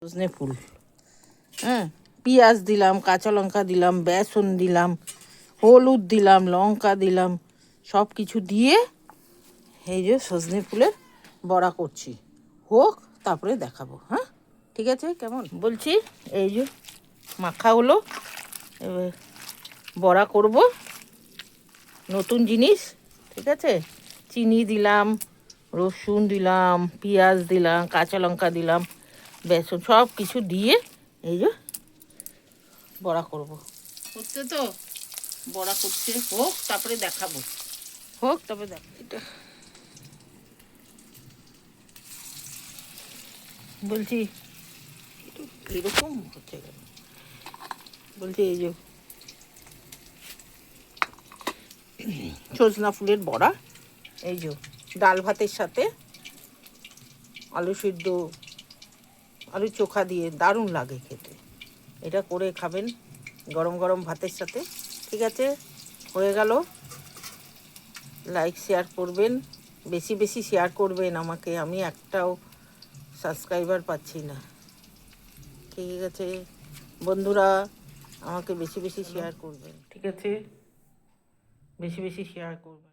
সজনে ফুল, হ্যাঁ, পেঁয়াজ দিলাম, কাঁচা লঙ্কা দিলাম, বেসন দিলাম, হলুদ দিলাম, লঙ্কা দিলাম, সব কিছু দিয়ে এই যে সজনে ফুলের বড়া করছি। হোক, তারপরে দেখাবো। হ্যাঁ, ঠিক আছে। কেমন বলছি, এই যে মাখা হলো, এবার বড়া করব। নতুন জিনিস, ঠিক আছে। চিনি দিলাম, রসুন দিলাম, পেঁয়াজ দিলাম, কাঁচা লঙ্কা দিলাম, বেসন, সব কিছু দিয়ে এই যে বড়া করব। হচ্ছে তো, বড়া করছে। হোক, তারপরে দেখাবো। হোক, তবে দেখ। এটা বলছি এরকম হচ্ছে কেন? বলছি এই যে সজনা ফুলের বড়া, এই যে ডাল ভাতের সাথে আলু সিদ্ধ, আলু চোখা দিয়ে দারুণ লাগে খেতে। এটা করে খাবেন গরম গরম ভাতের সাথে। ঠিক আছে, হয়ে গেল। লাইক শেয়ার করবেন, বেশি বেশি শেয়ার করবেন আমাকে। আমি একটাও সাবস্ক্রাইবার পাচ্ছি না। ঠিক আছে বন্ধুরা, আমাকে বেশি বেশি শেয়ার করবেন। ঠিক আছে, বেশি বেশি শেয়ার করবেন।